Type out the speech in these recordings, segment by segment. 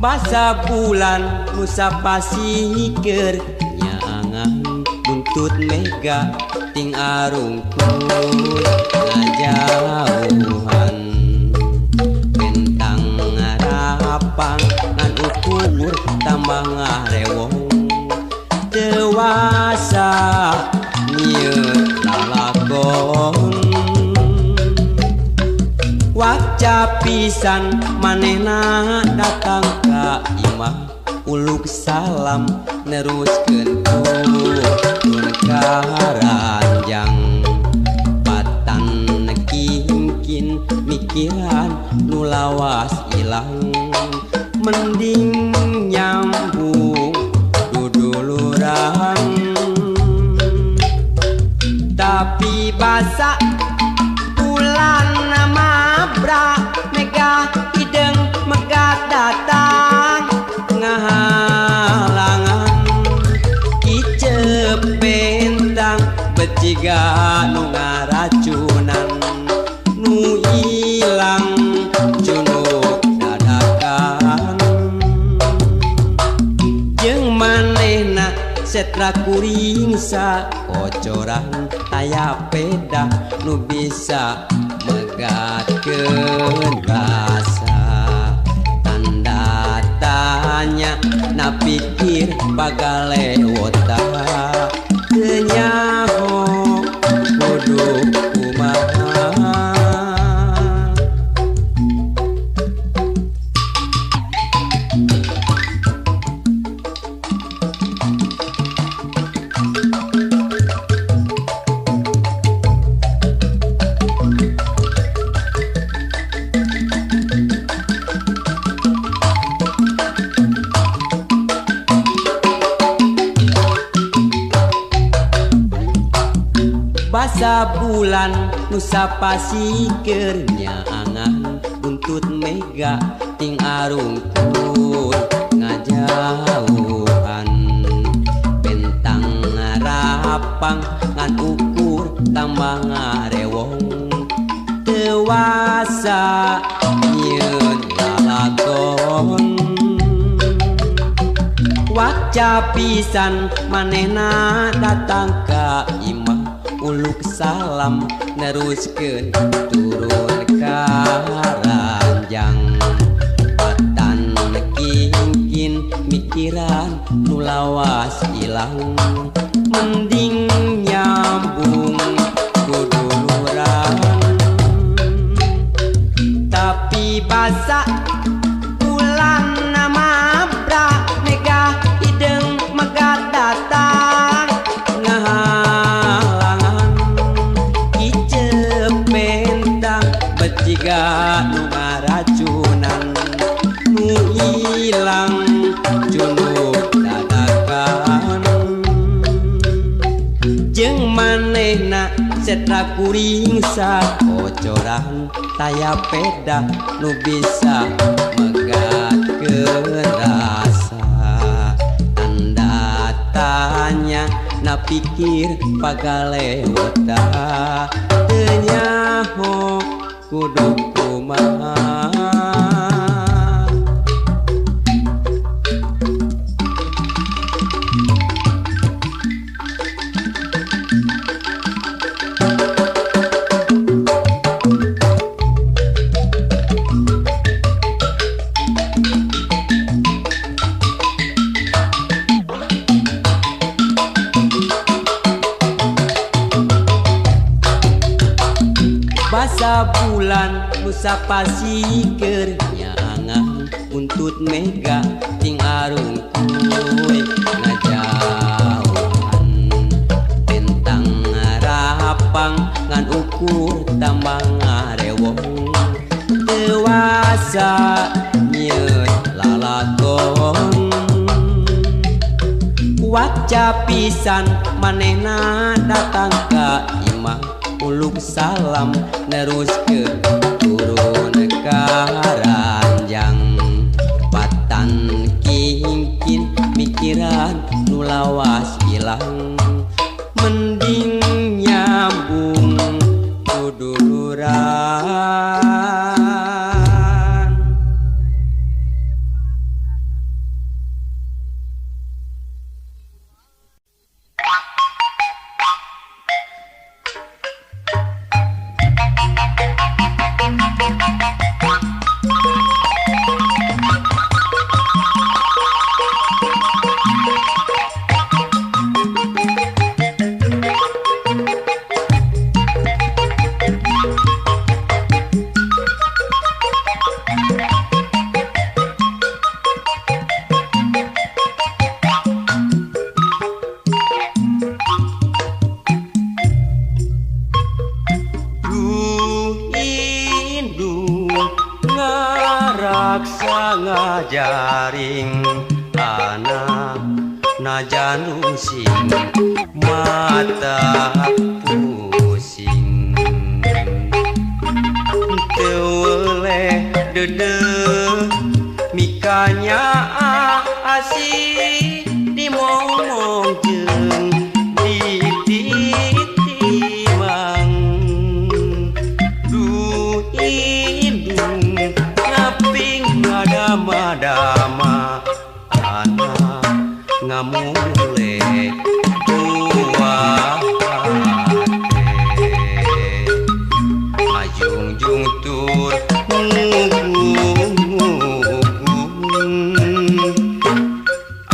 Basa bulan Nusa Pasikeun nyaangan buntut mega ting arungkul ngajauhan bentang ngarapang ngan ukur tambah ngarewong dewasa nyieun lalakon waca pisan manehna datang ka imah uluk salam neruskeun turun karanjang patan kingkin mikiran nu lawas ilang mending nyambung duduluran tapi basa bulan mabra mega ideng megat datang ngahalangan icep bentang beciga nu ngaracunan nu ilang junuk dadakan jeung manehna setra kuring sa kocoran aya peda nu bisa megatkeun rasa tanda tanya na pikir bagalewota teu nyaho kudu kumaha basa bulan Nusa Pasikeun nyaangan buntut mega ting arungkul ngajauhan bentang ngarapang ngan ukur tambah ngarewong dewasa nyieun lalakon waca pisan manehna datang ka imah uluk salam neruskeun turun karanjang patan kingkin mikiran nu lawas ilang mending nyambung kuduluran tapi basa bulan mabra mega ideng megat datang beciga nu ngaracunan nu ilang junuk dadakan jeung manehna setra kuring sa kocoran taya peda nu bisa megatkeun rasa tanda tanya na pikir bagalewota teu nyaho kudu kumaha basa bulan Nusa Pasikeun nyaangan buntut mega ting arungkul ngajauhan bentang ngarapang ngan ukur tambah ngarewong dewasa nyieun lalakon waca pisan manehna datang ka imah uluk salam neruskeun turun karanjang patan kingkin mikiran nu lawas ilang mending nyambung kuduluran raksa ngajaring anak najan sing mata pusing teu dede mikanya asih dimomong jeung ditimang du indung ngaping ngadama-dama anak ngamule tua ngajungjung tur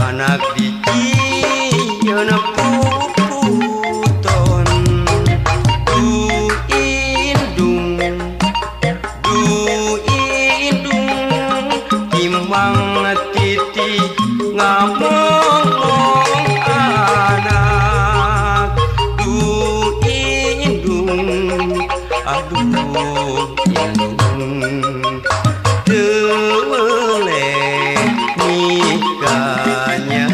anak dikieun puputon du indung timang titi ngamong anak du indung aduh indung teu nikahnya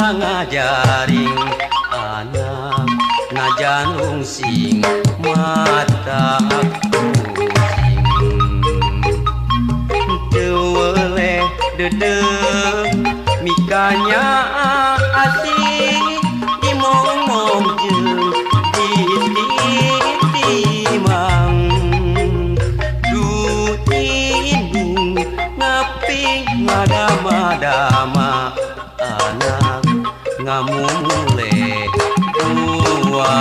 ngajaring anak najan sing mata pusing teu dede mikanya asih dimomong jeung ditimang du indung ngaping ngadama-dama anak ngamule tua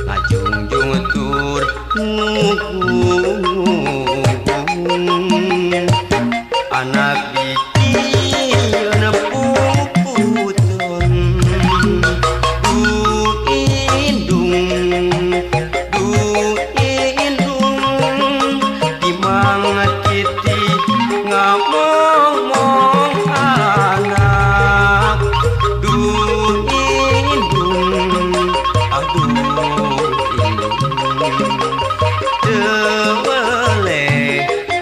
ngajungjung tur anak dikieun puputon du indung timang titi ngamong anak du indung aduh indung teu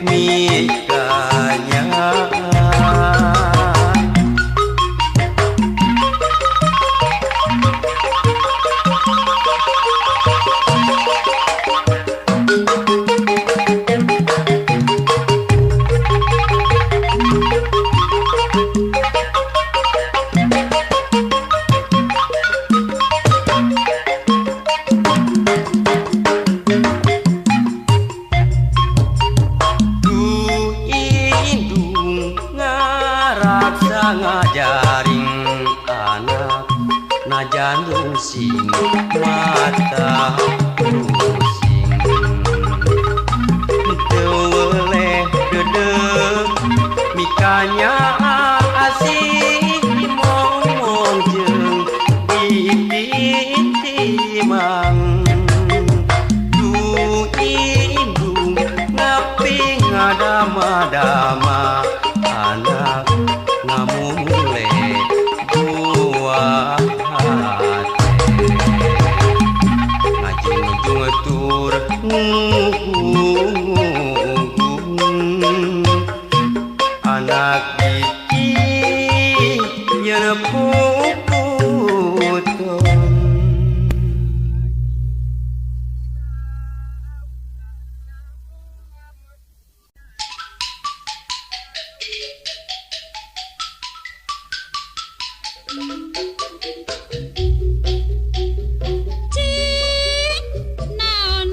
mikanya ngajaring anak najan sing mata pusing teu dede mikanya asih dimomong jeung ditimang du indung ngaping ngadama-dama anak ngamule tua ngajungjung tur anak dikieun puputon naon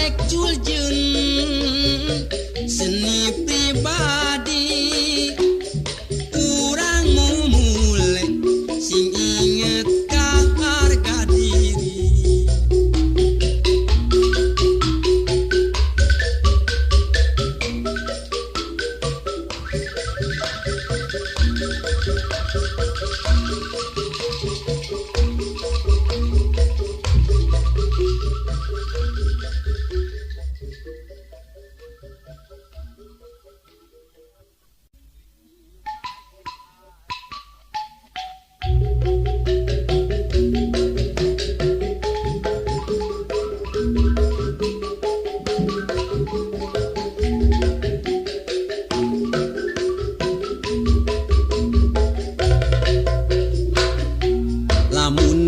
rek juljeun seni pribadi urang mulai sing inget ka harga diri. Lamun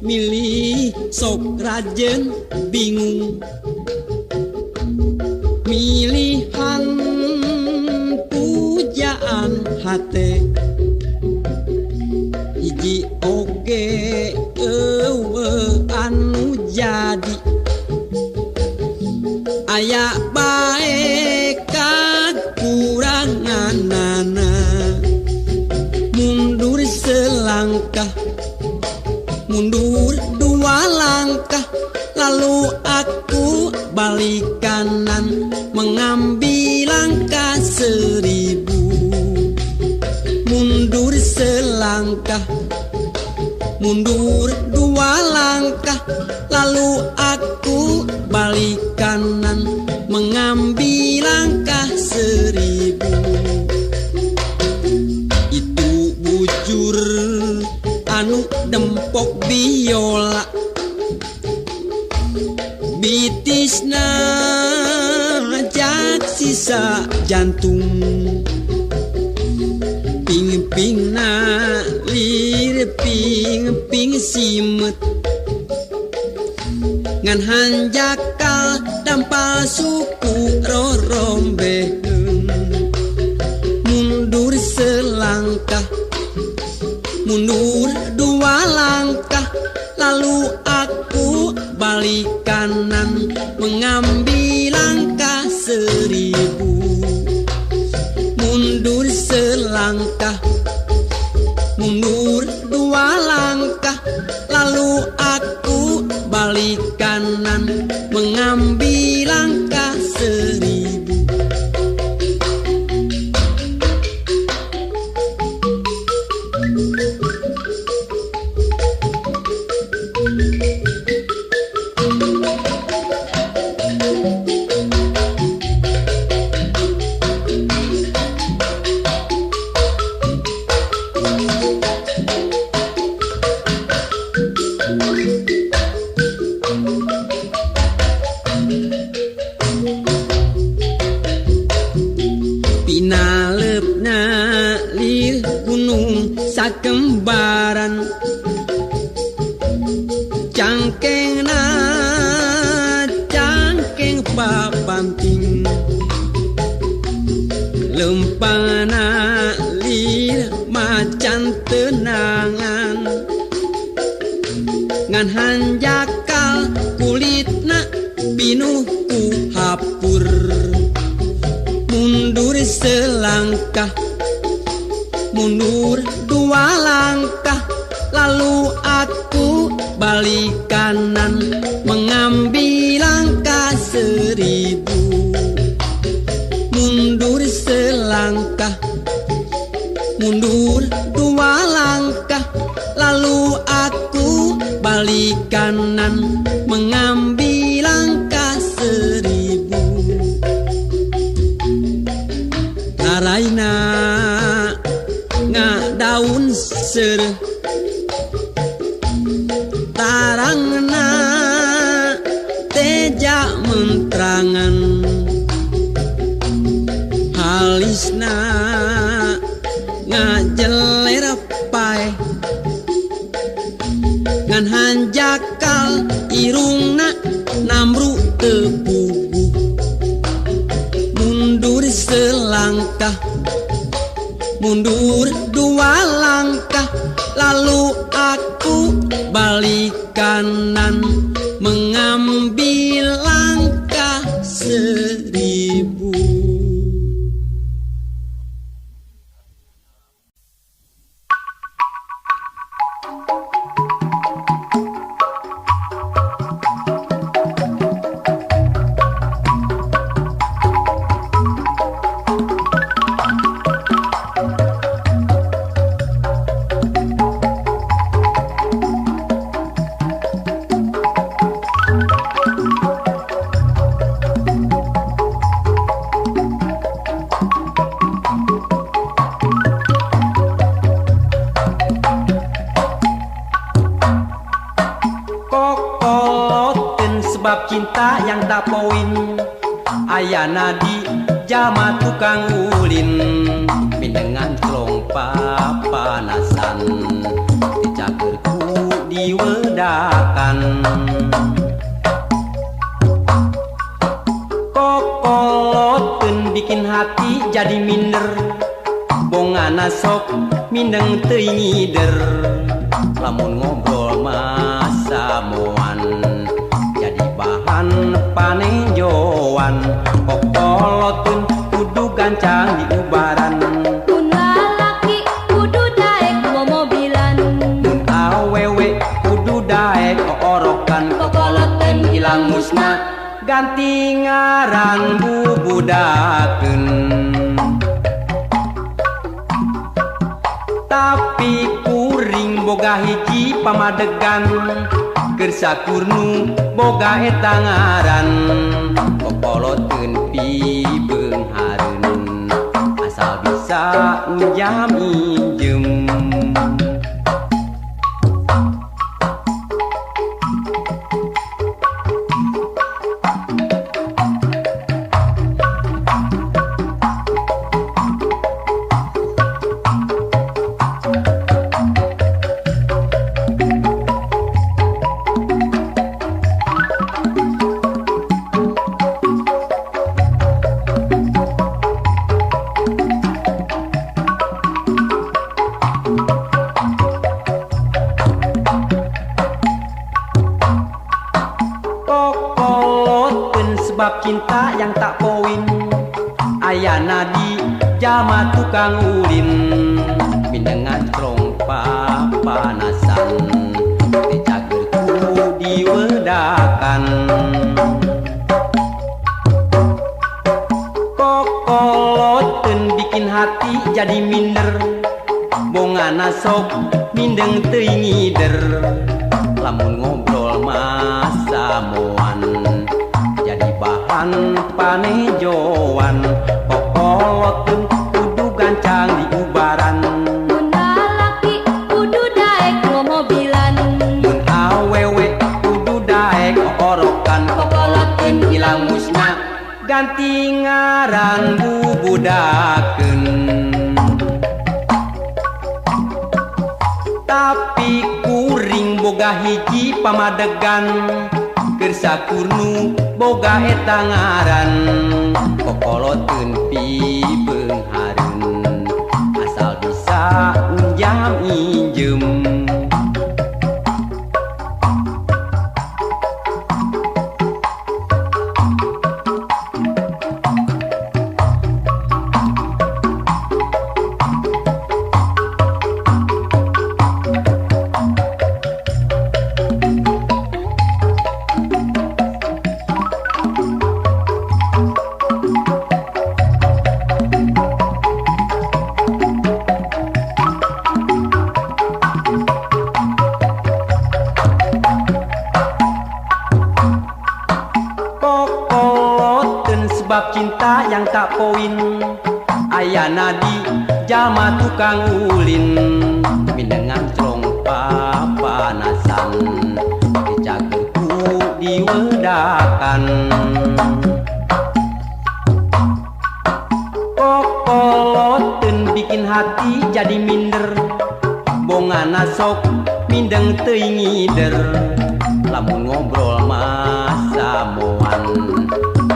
milih sok rajen bingung milihan pujaan hate hiji oge anu jadi aya bae kakuranganana mundur selangkah mundur dua langkah lalu aku balik kanan mengambil langkah 1000 mundur selangkah mundur dua langkah lalu aku balik kanan mengambil langkah 1000. Itu bujur anu dempok biola bitisna jak sisa jantung ping-pingna lir ping simet ngan hanjakal dampal suku rorombeheun mundur selangkah mundur dua langkah lalu aku balik kanan mengambil langkah 1000 mundur selangkah mundur dua langkah lalu aku balik kanan mengambil langkah 1000. Pinalepna lir gunung sakembaran cangkengna cangkeng papamping lempana lir macan tenangan ngan hanjakal kulitna pinuh ku hapur mundur selangkah mundur dua langkah lalu aku balik kanan mengambil langkah 1000 mundur selangkah mundur dua langkah lalu aku balik kanan mengambil langkah 1000. Naraina ngadaun sereh tarangna teja mentrangan halisna ngajeler pae ngan hanjakal irungna namru tepugu mundur selangkah mundur dua langkah lalu aku balik kanan mengambil sebab cinta yang tak poin. Ayana di jama tukang ulin, minengan celong papanasan, dicagerku diwedakan. Kokoloten bikin hati jadi minder, bongana sok mindeng teuing ngider. Lamun ngobrol masa moan jadi bahan panejoan. Kokoloten kudu gancang di ubaran, Mun lalaki kudu daek momobilan, mun awewe kudu daek oorokan. Kokoloten ilang musna ganti ngaran bubudakeun. Tapi kuring boga hiji pamadegan, keur sakurnu boga eta ngaran. Kokoloteun pibeung hareun, asal bisa njam injem. Sebab cinta yang tak poin. Ayana di jama tukang ulin, minengan celong papanasan, dicagerku diwedakan. Kokoloteun bikin hati jadi minder, bongana sok mindeng teuing ngider. Lamun ngobrol masa moan jadi bahan panejoan. Kokoloteun kudu gancang di ubaran, mun lalaki kudu daek momobilan, mun awewe kudu daek oorokan. Kokoloteun ilang musna ganti ngaran bubudakeun. Tapi kuring boga hiji pamadegan, keur sakurnu boga eta ngaran. Kokoloteun pibeung hareun, asal bisa njam injem. Sebab cinta yang tak poin. Ayana di jama tukang ulin, minengan celong papanasan, dicagerku diwedakan. Kokoloteun bikin hati jadi minder, bongana sok mindeng teuing ngider. Lamun ngobrol masa moan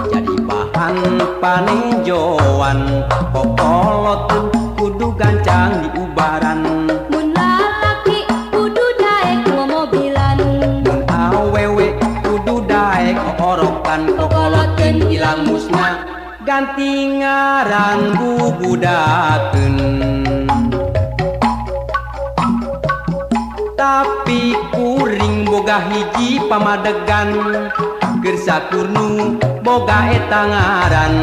jadi bahan panejoan. Kokoloteun kudu gancang di ubaran, mun lalaki kudu daek momobilan, mun awewe kudu daek oorokan. Kokoloteun ilang musna ganti ngaran bubudakeun. Tapi kuring boga hiji pamadegan, keur sakurnu boga eta ngaran.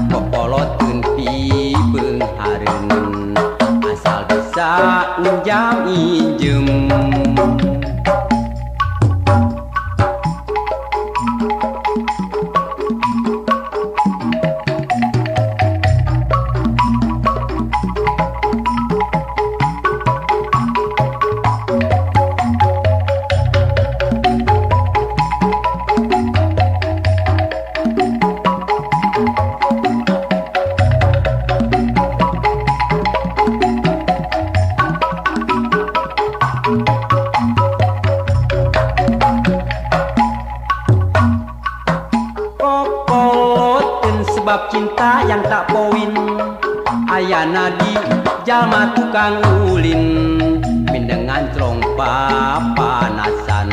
Kokoloteun pibeung hareun, asal bisa njam injem. sebab cinta yang tak poin ayana di jalma tukang ulin mindengan trong papanasan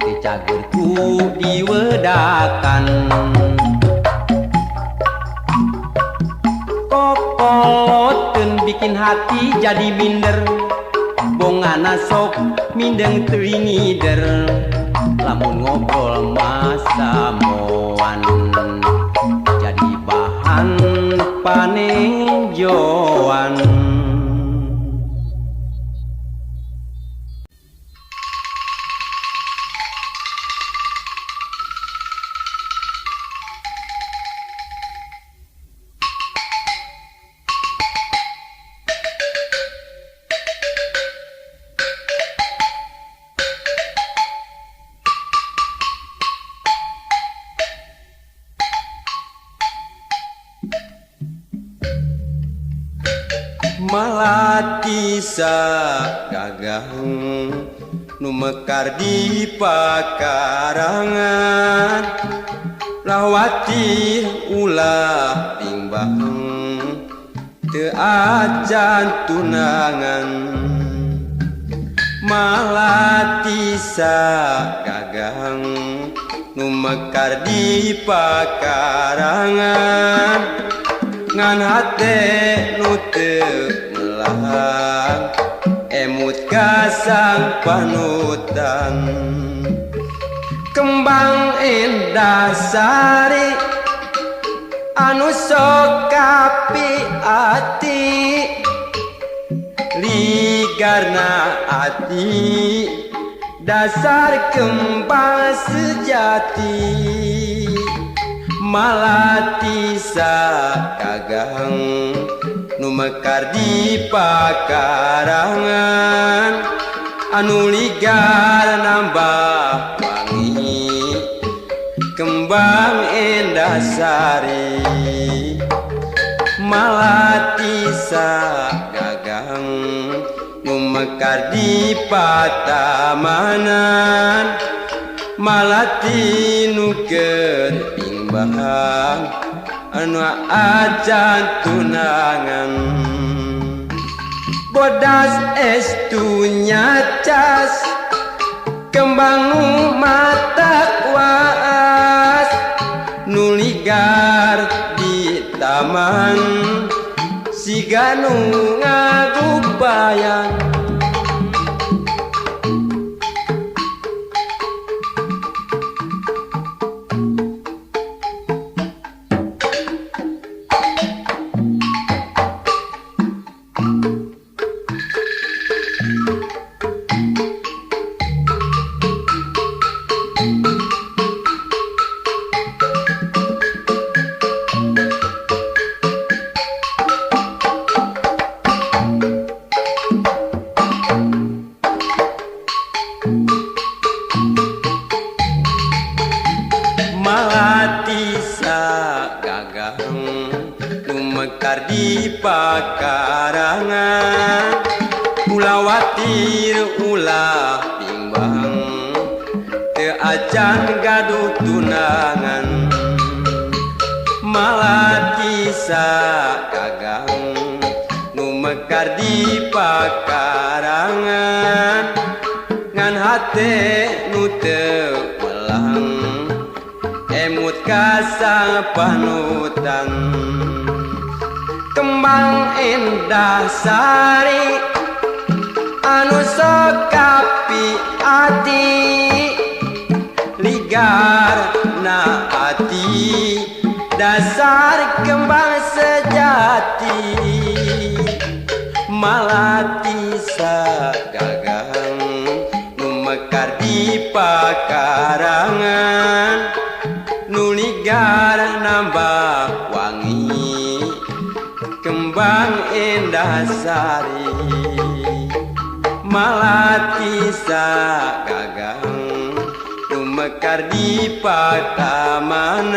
dicagerku diwedakan kokoten bikin hati jadi minder bongana sok mindeng teringider lamun ngobrol masa moan jadi bahan panenjoan. Malati sa gagang nu mekar di pakarangan lawati ulah timbang teu acan tunangan malati sa gagang nu mekar di pakarangan ngan hate nu teu melang emut kasang panutan kembang indah sari anu sok kapi ati ligarna ati dasar kembang sejati malati sa gagang nu mekar di pakarangan anu ligar nambah wangi kembang endah sari malati sa gagang nu mekar di patamanan malati nu keur timbang anu acan tunangan bodas estunya cas kembang mata kuas nu ligar di taman siga nu ngagupayan malati sa gagang nu mekar di pakarangan ulah watir ulah timbang teu acan gaduh tunangan malati sa gagang nu mekar di pakarangan ngan hate nu teu melang emut kasang panutan kembang endah sari anu sok kapi ati ligar na ati dasar kembang sejati malati sa gagang nu mekar di pakarangan nu ligar nambah wangi kembang endah sari malati sa gagang nu mekar di patamanan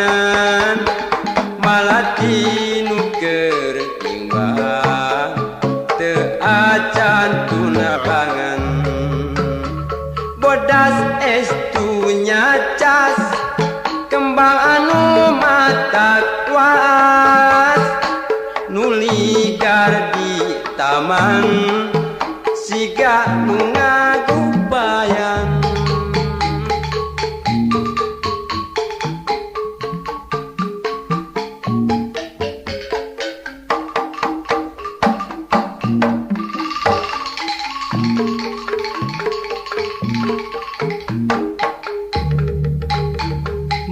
malati nu keur timbang teu acan tunangan bodas estunya cas kembang anu mata waas nuligar di taman siga nu ngagupayan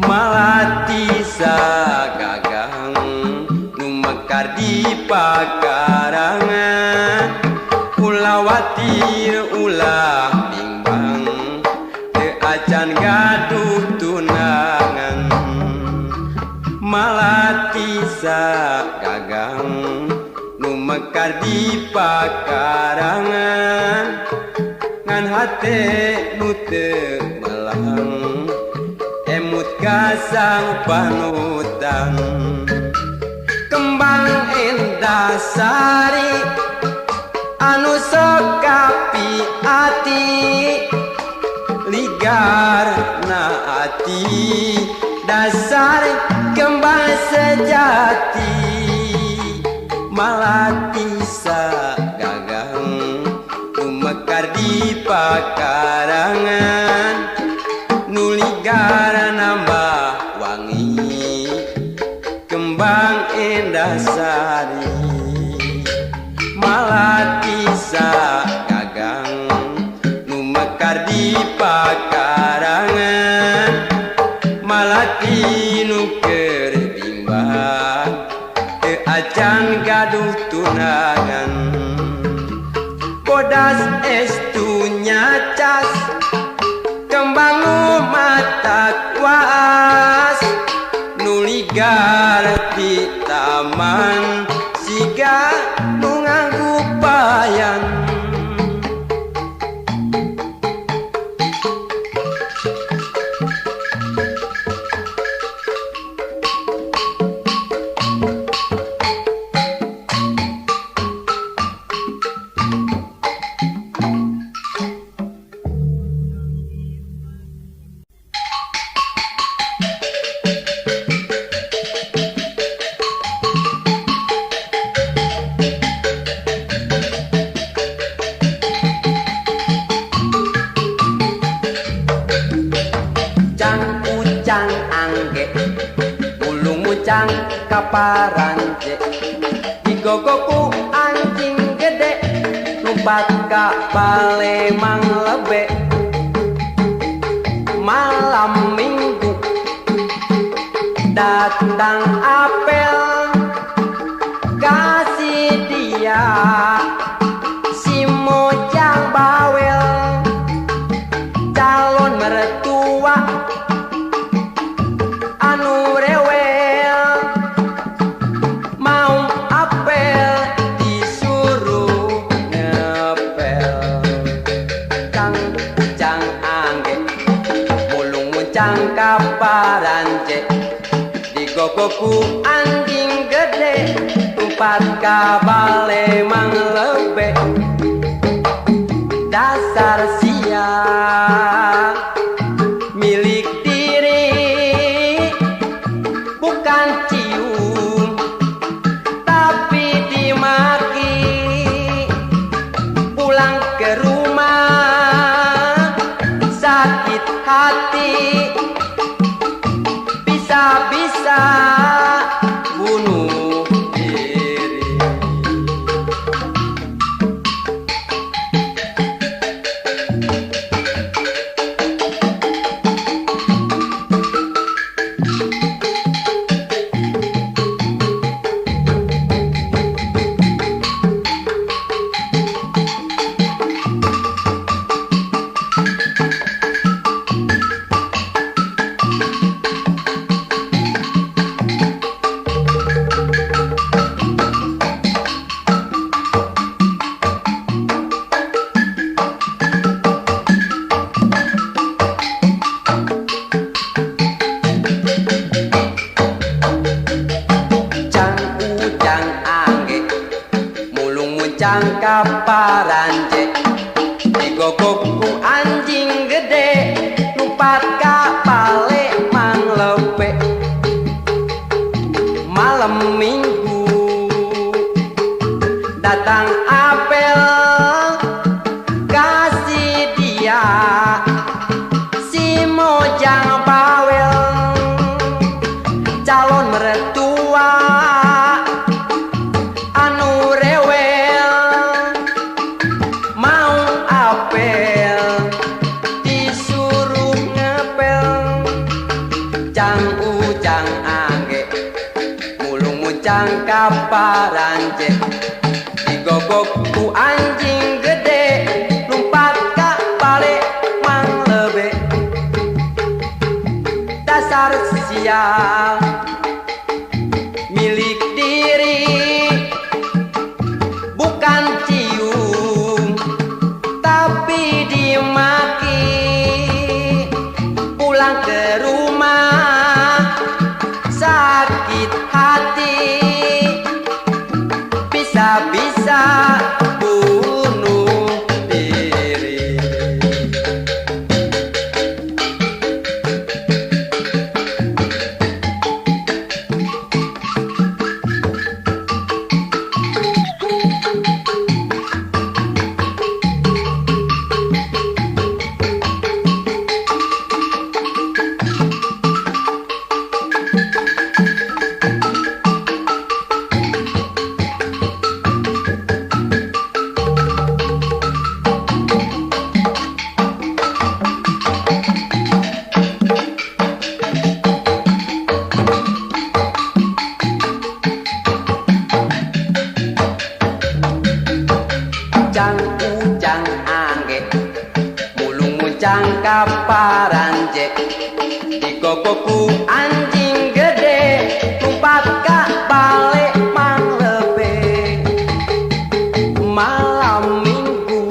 malati sagagang nu mekar di pakarangan ulawatir ulah bimbang teu acan gaduh tunangan malati sagagang nu mekar di pakarangan ngan hate nu teu melang emut kasang panutan kembang endah sari anu sokapi ati ligar na ati dasar kembang sejati malati sagagang mekar di pakarangan nuligara nambah wangi kembang endah sari malati sagagang nu mekar di pakarangan malati nu keur bimbang teu acan gaduh tunangan bodas estu nyacas kembang mata kuas nuligar di taman siga nu ngagupayan mucang kaparance digogoku anjing gede lumpat ka Palembang lebe malam minggu datang apel kasih dia si mocang bawel calon mertua anu rewel mau apel disuruh ngepel cang angge mulung muncang kaparance digogoku anjing gede umpat ka Palembang lebe dasar siang milik diri bukan cium tapi dimaki pulang ke rumah sakit hati bisa-bisa bunuh diri. Muncang kaparance digogoku anjing gede numpat ka Palembang lebe mertua anu rewel mau apel disuruh ngepel cang ujang angge mulung muncang kaparance digogok ku anjing gede numpat ka balik mang lebe dasar sial milik diri bukan cium tapi dimaki pulang ke rumah sakit hati bisa-bisa bunuh diri. Ujang ujang angge mulung muncang kaparance digogoku anjing gede numpat ka balik mang lebe malam minggu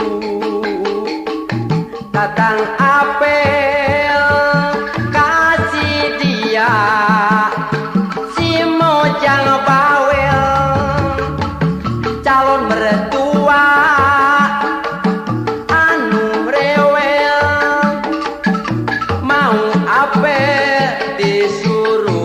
datang apel kasih dia si mojang bawel calon mertua anu rewel mau apel disuruh